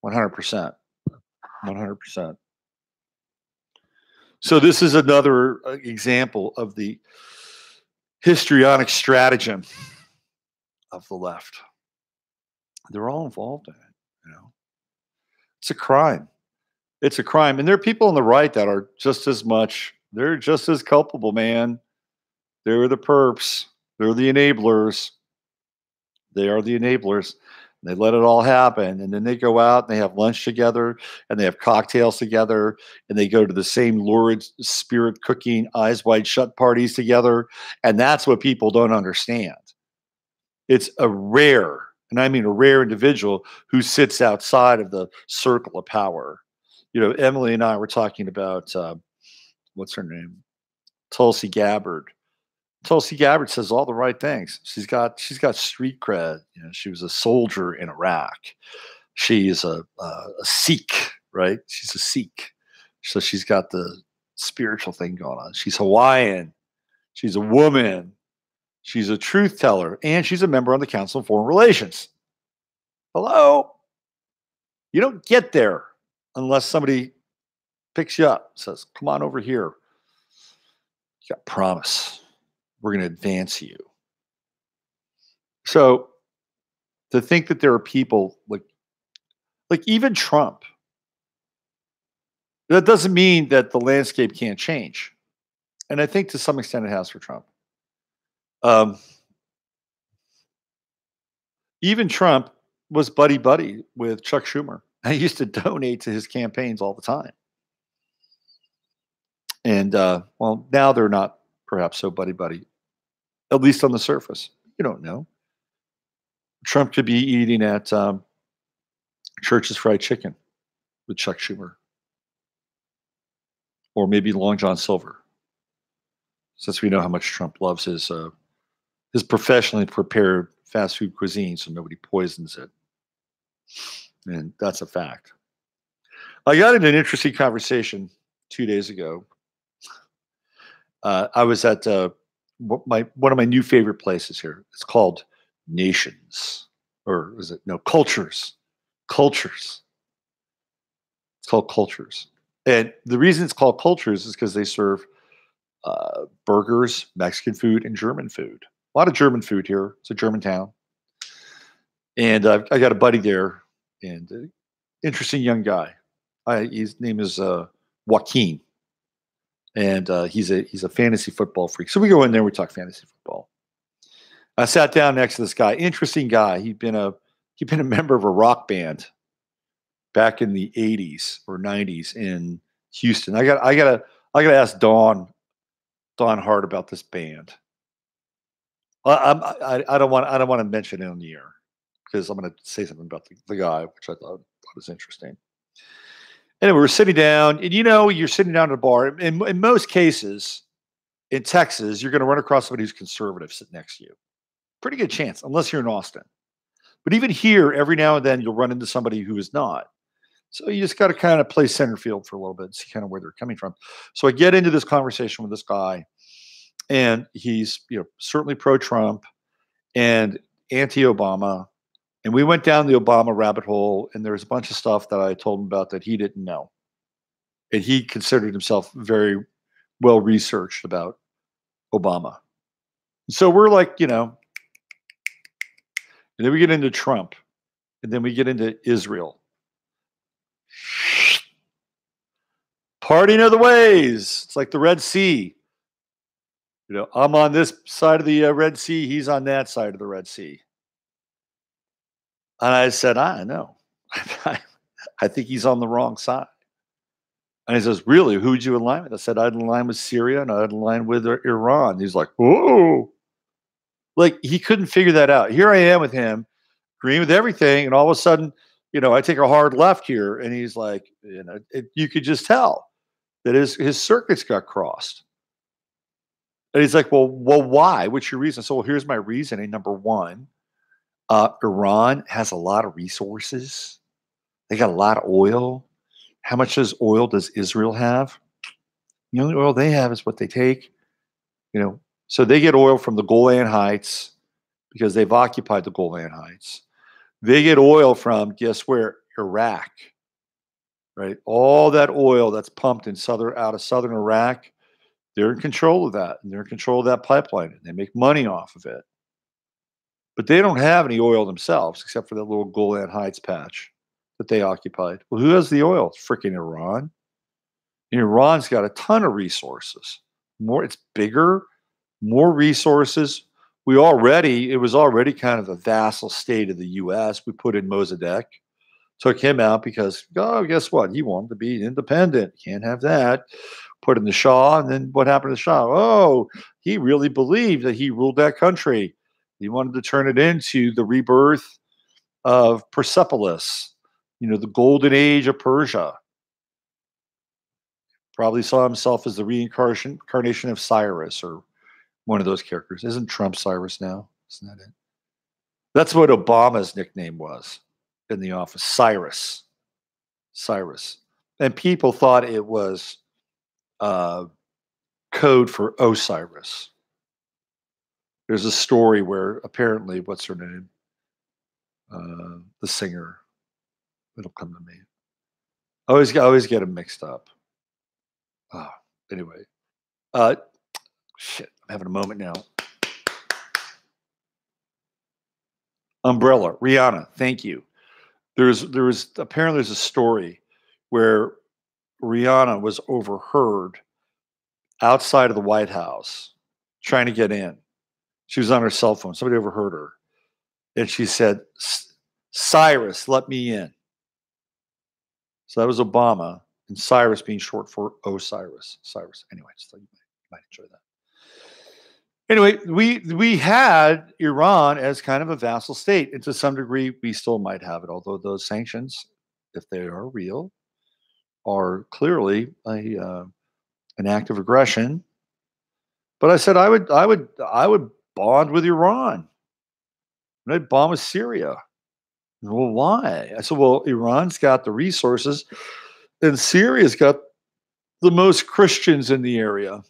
Speaker 1: 100%. 100%. So this is another example of the histrionic stratagem of the left. They're all involved in it. It's a crime. It's a crime. And there are people on the right that are just as much, they're just as culpable, man. They're the perps. They're the enablers. They are the enablers. They let it all happen. And then they go out and they have lunch together and they have cocktails together and they go to the same lurid spirit cooking, eyes wide shut parties together. And that's what people don't understand. It's a rare, and I mean a rare individual who sits outside of the circle of power. Emily and I were talking about, what's her name? Tulsi Gabbard. Tulsi Gabbard says all the right things. She's got street cred. She was a soldier in Iraq. She's a Sikh, right? She's a Sikh, so she's got the spiritual thing going on. She's Hawaiian. She's a woman. She's a truth teller, and she's a member on the Council on Foreign Relations. Hello, you don't get there unless somebody picks you up, says, "Come on over here. You got promise. We're going to advance you." So to think that there are people like even Trump, That doesn't mean that the landscape can't change. And I think to some extent it has for Trump. Um, Even Trump was buddy buddy with Chuck Schumer. I used to donate to his campaigns all the time. And well, now they're not perhaps so buddy buddy, at least on the surface. You don't know. Trump could be eating at Church's Fried Chicken with Chuck Schumer, or maybe Long John Silver, since we know how much Trump loves his professionally prepared fast food cuisine, so nobody poisons it, and that's a fact. I got in an interesting conversation 2 days ago. I was at one of my new favorite places here. It's called Nations, or is it no Cultures? Cultures. It's called Cultures, and the reason it's called Cultures is because they serve burgers, Mexican food, and German food. A lot of German food here. It's a German town, and I got a buddy there, and interesting young guy. His name is Joaquin, and he's a fantasy football freak. So we go in there, we talk fantasy football. I sat down next to this guy, interesting guy. He'd been a member of a rock band back in the '80s or '90s in Houston. I gotta ask Dawn Hart about this band. I don't want to mention it on the air because I'm going to say something about the guy, which I thought was interesting. Anyway, we're sitting down, and you're sitting down at a bar. In most cases, in Texas, you're going to run across somebody who's conservative sitting next to you. Pretty good chance, unless you're in Austin. But even here, every now and then, you'll run into somebody who is not. So you just got to kind of play center field for a little bit and see kind of where they're coming from. So I get into this conversation with this guy, and he's certainly pro-Trump and anti-Obama. And we went down the Obama rabbit hole, and there's a bunch of stuff that I told him about that he didn't know. And he considered himself very well researched about Obama. So we're like, and then we get into Trump, and then we get into Israel. Parting of the ways. It's like the Red Sea. I'm on this side of the Red Sea. He's on that side of the Red Sea. And I said, I know. I think he's on the wrong side. And he says, really? Who would you align with? I said, I'd align with Syria and I'd align with Iran. He's like, whoa. Like, he couldn't figure that out. Here I am with him, agreeing with everything. And all of a sudden, I take a hard left here. And he's like, you could just tell that his circuits got crossed. And he's like, well, why? What's your reason? So, well, here's my reasoning. Number one, Iran has a lot of resources. They got a lot of oil. How much oil does Israel have? The only oil they have is what they take. So they get oil from the Golan Heights because they've occupied the Golan Heights. They get oil from, guess where? Iraq, right? All that oil that's pumped out of southern Iraq, they're in control of that, and they're in control of that pipeline, and they make money off of it. But they don't have any oil themselves, except for that little Golan Heights patch that they occupied. Well, who has the oil? It's freaking Iran. And Iran's got a ton of resources. It's bigger, more resources. It was already kind of a vassal state of the U.S. We put in Mossadegh, took him out because, guess what? He wanted to be independent. Can't have that. Put in the Shah, and then what happened to the Shah? Oh, he really believed that he ruled that country. He wanted to turn it into the rebirth of Persepolis, the golden age of Persia. Probably saw himself as the reincarnation of Cyrus or one of those characters. Isn't Trump Cyrus now? Isn't that it? That's what Obama's nickname was in the office, Cyrus. Cyrus. And people thought it was code for Osiris. There's a story where apparently, what's her name? The singer. It'll come to me. I always get them mixed up. Oh, anyway. Shit, I'm having a moment now. Umbrella, Rihanna, thank you. There's apparently a story where Rihanna was overheard outside of the White House trying to get in. She was on her cell phone. Somebody overheard her. And she said, Cyrus, let me in. So that was Obama, and Cyrus being short for Osiris. Cyrus. Anyway, just thought you might enjoy that. Anyway, we had Iran as kind of a vassal state, and to some degree, we still might have it. Although those sanctions, if they are real, are clearly an act of aggression. But I said I would bond with Iran. And I'd bond with Syria. Well, why? I said, well, Iran's got the resources, and Syria's got the most Christians in the area.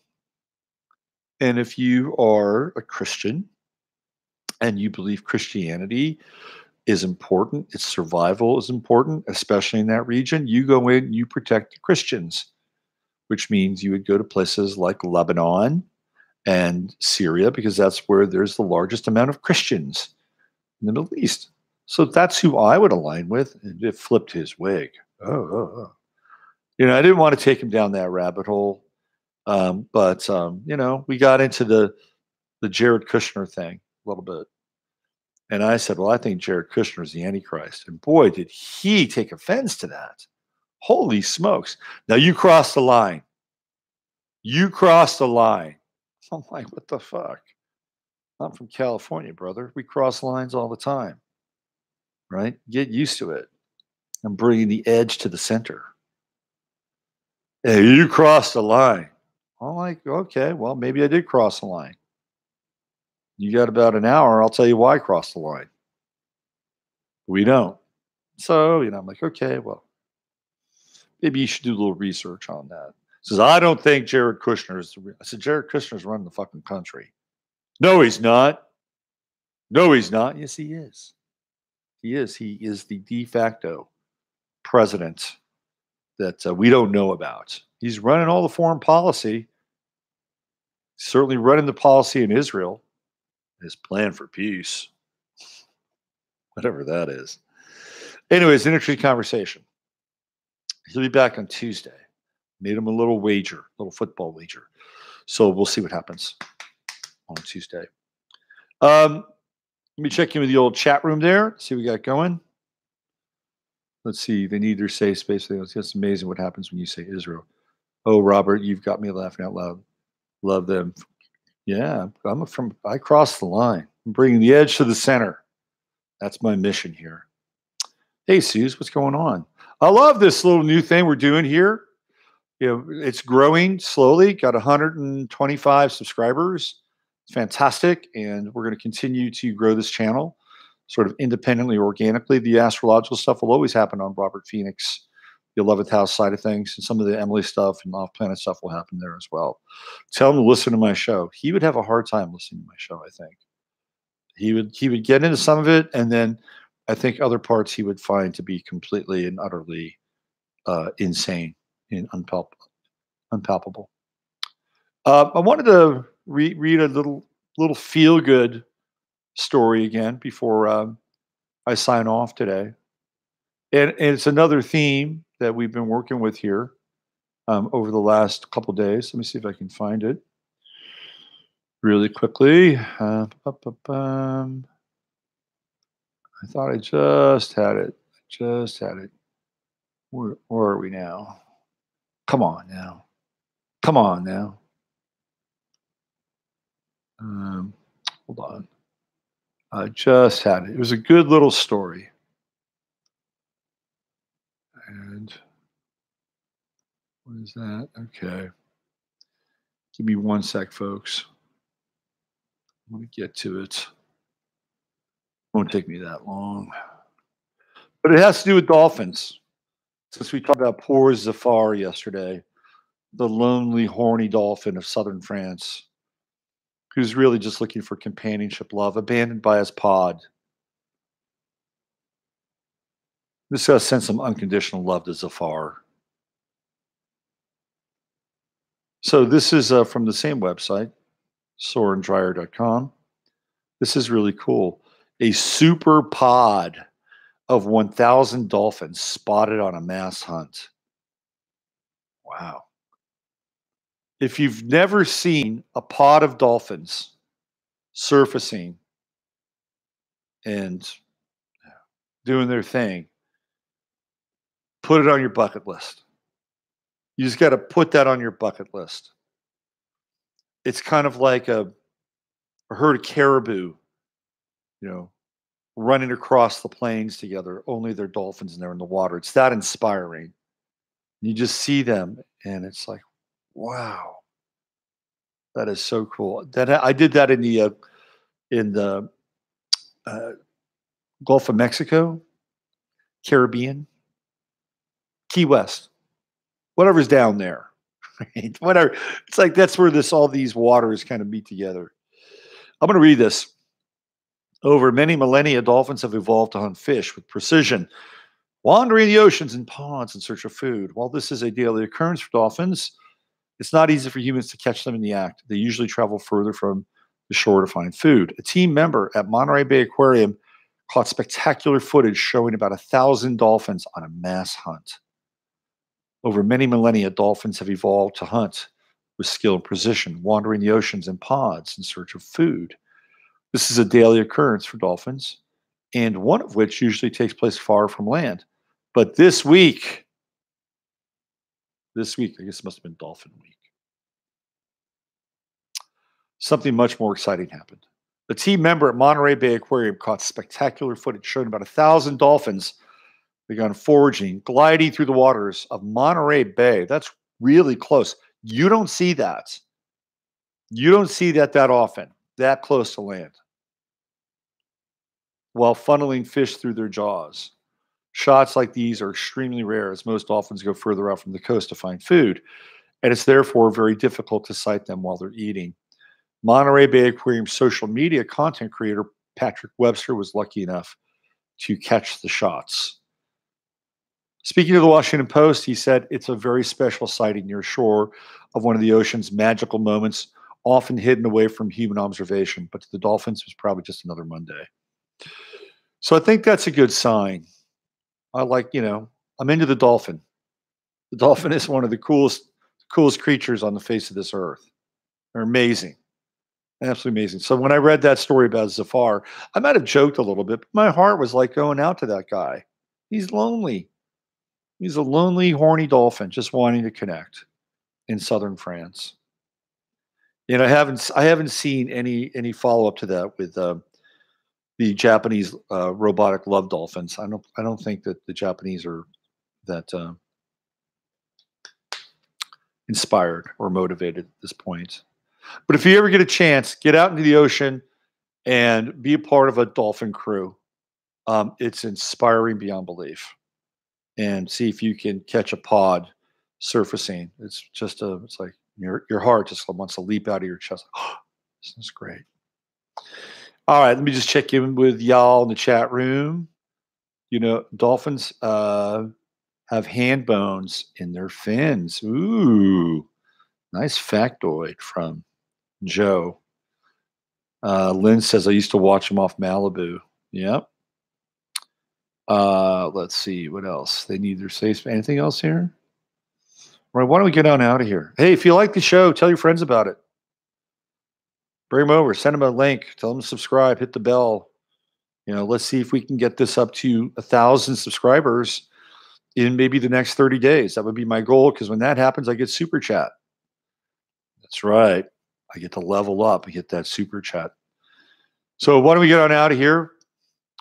Speaker 1: And if you are a Christian and you believe Christianity is important, its survival is important, especially in that region, you go in, you protect the Christians, which means you would go to places like Lebanon and Syria, because that's where there's the largest amount of Christians in the Middle East. So that's who I would align with. And it flipped his wig. Oh. I didn't want to take him down that rabbit hole. But we got into the Jared Kushner thing a little bit. And I said, well, I think Jared Kushner is the Antichrist. And boy, did he take offense to that. Holy smokes. Now you crossed the line. You crossed the line. I'm like, what the fuck? I'm from California, brother. We cross lines all the time. Right? Get used to it. I'm bringing the edge to the center. Hey, you crossed the line. I'm like, okay, well, maybe I did cross the line. You got about an hour. I'll tell you why I crossed the line. We don't. So, I'm like, okay, well, maybe you should do a little research on that. He says, I don't think Jared Kushner is. I said, Jared Kushner's running the fucking country. No, he's not. No, he's not. Yes, he is. He is. He is the de facto president that we don't know about. He's running all the foreign policy. Certainly running the policy in Israel. His plan for peace. Whatever that is. Anyways, an interesting conversation. He'll be back on Tuesday. Made him a little wager, a little football wager. So we'll see what happens on Tuesday. Let me check in with the old chat room there. See what we got going. Let's see. They need their safe space. It's amazing what happens when you say Israel. Oh, Robert, you've got me laughing out loud. Love them. Yeah, I crossed the line. I'm bringing the edge to the center. That's my mission here. Hey, Suze, what's going on? I love this little new thing we're doing here. It's growing slowly. Got 125 subscribers. It's fantastic, and we're going to continue to grow this channel sort of independently, organically. The astrological stuff will always happen on Robert Phoenix, the 11th house side of things, and some of the Emily stuff and off-planet stuff will happen there as well. Tell him to listen to my show. He would have a hard time listening to my show, I think. He would get into some of it, and then I think other parts he would find to be completely and utterly insane and unpalpable. I wanted to read a little feel-good story again before I sign off today. And it's another theme that we've been working with here over the last couple of days. Let me see if I can find it really quickly. I thought I just had it. Where are we now? Come on now. Hold on. I just had it. It was a good little story. And what is that? Okay. Give me one sec, folks. I'm going to get to it. Won't take me that long. But it has to do with dolphins. Since we talked about poor Zafar yesterday, the lonely, horny dolphin of southern France, who's really just looking for companionship, love, abandoned by his pod. Just gotta send some unconditional love to Zafar. So this is from the same website, sorendryer.com. This is really cool. A super pod of 1,000 dolphins spotted on a mass hunt. Wow. If you've never seen a pod of dolphins surfacing and doing their thing, put it on your bucket list. You just got to put that on your bucket list. It's kind of like a herd of caribou, you know, running across the plains together. Only they're dolphins and they're in the water. It's that inspiring. You just see them, and it's like, wow, that is so cool. That I did that in the uh, Gulf of Mexico, Caribbean, Key West, whatever's down there. Right? Whatever. It's like that's where this all these waters kind of meet together. I'm going to read this. Over many millennia, dolphins have evolved to hunt fish with precision, wandering the oceans and ponds in search of food. While this is a daily occurrence for dolphins, it's not easy for humans to catch them in the act. They usually travel further from the shore to find food. A team member at Monterey Bay Aquarium caught spectacular footage showing about 1,000 dolphins on a mass hunt. Over many millennia, dolphins have evolved to hunt with skill and precision, wandering the oceans and ponds in search of food. This is a daily occurrence for dolphins, and one of which usually takes place far from land. But this week, I guess it must have been Dolphin Week, something much more exciting happened. The team member at Monterey Bay Aquarium caught spectacular footage showing about 1,000 dolphins began foraging, gliding through the waters of Monterey Bay. That's really close. You don't see that. You don't see that often, that close to land, while funneling fish through their jaws. Shots like these are extremely rare, as most dolphins go further out from the coast to find food, and it's therefore very difficult to sight them while they're eating. Monterey Bay Aquarium social media content creator Patrick Webster was lucky enough to catch the shots. Speaking of the Washington Post, he said it's a very special sighting near shore of one of the ocean's magical moments, often hidden away from human observation. But to the dolphins, it was probably just another Monday. So I think that's a good sign. I like, I'm into the dolphin. The dolphin is one of the coolest creatures on the face of this earth. They're amazing. Absolutely amazing. So when I read that story about Zafar, I might have joked a little bit, but my heart was like going out to that guy. He's lonely. He's a lonely, horny dolphin just wanting to connect in southern France. And I haven't seen any follow up to that with the Japanese robotic love dolphins. I don't think that the Japanese are that inspired or motivated at this point. But if you ever get a chance, get out into the ocean and be a part of a dolphin crew. It's inspiring beyond belief. And see if you can catch a pod surfacing. It's like your heart just wants to leap out of your chest. Oh, this is great. All right, let me just check in with y'all in the chat room. Dolphins have hand bones in their fins. Ooh, nice factoid from Joe. Lynn says, I used to watch them off Malibu. Yep. Let's see what else. They need their safe. Anything else here? All right, why don't we get on out of here? Hey, if you like the show, tell your friends about it. Bring them over, send them a link, tell them to subscribe, hit the bell. Let's see if we can get this up to 1,000 subscribers in maybe the next 30 days. That would be my goal, because when that happens, I get super chat. That's right. I get to level up and get that super chat. So why don't we get on out of here?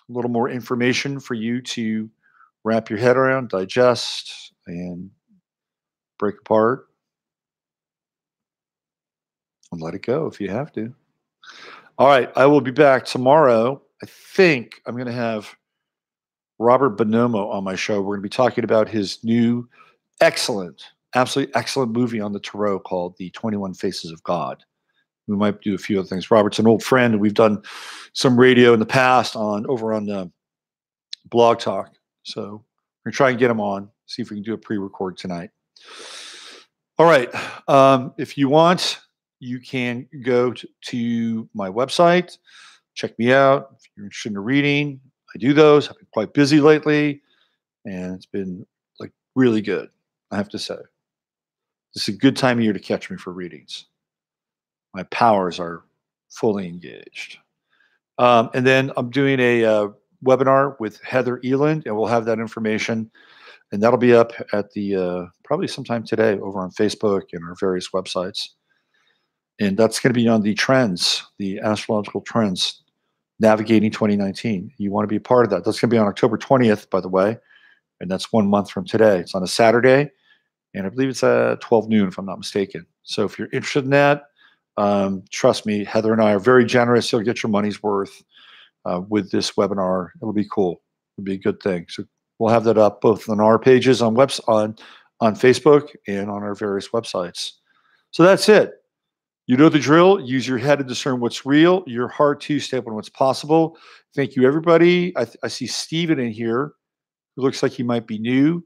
Speaker 1: A little more information for you to wrap your head around, digest, and break apart. And let it go if you have to. All right. I will be back tomorrow. I think I'm going to have Robert Bonomo on my show. We're going to be talking about his new absolutely excellent movie on the Tarot called The 21 Faces of God. We might do a few other things. Robert's an old friend, and we've done some radio in the past over on Blog Talk. So we're going to try and get him on, see if we can do a pre-record tonight. All right. If you want, you can go to my website, check me out. If you're interested in reading, I do those. I've been quite busy lately, and it's been like really good, I have to say. This is a good time of year to catch me for readings. My powers are fully engaged. And then I'm doing a webinar with Heather Eland, and we'll have that information. And that'll be up at the probably sometime today over on Facebook and our various websites. And that's going to be on the trends, the astrological trends, navigating 2019. You want to be a part of that. That's going to be on October 20th, by the way. And that's 1 month from today. It's on a Saturday. And I believe it's at 12 noon, if I'm not mistaken. So if you're interested in that, trust me, Heather and I are very generous. You'll get your money's worth with this webinar. It'll be cool. It'll be a good thing. So we'll have that up both on our pages on Facebook and on our various websites. So that's it. You know the drill. Use your head to discern what's real, your heart to step on what's possible. Thank you, everybody. I see Steven in here, who looks like he might be new.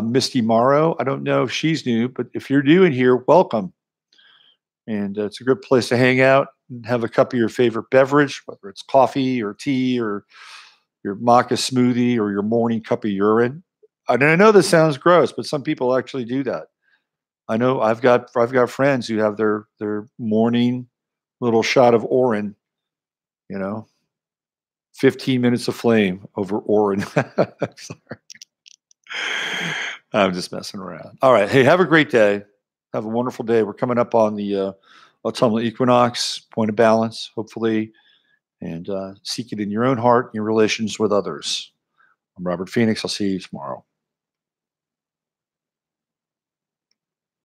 Speaker 1: Misty Morrow, I don't know if she's new, but if you're new in here, welcome. And it's a good place to hang out and have a cup of your favorite beverage, whether it's coffee or tea or your maca smoothie or your morning cup of urine. And I know this sounds gross, but some people actually do that. I know I've got friends who have their morning little shot of Orin, 15 minutes of flame over Orin. Sorry. I'm just messing around. All right. Hey, have a great day. Have a wonderful day. We're coming up on the autumnal equinox, point of balance, hopefully, and seek it in your own heart and your relations with others. I'm Robert Phoenix. I'll see you tomorrow.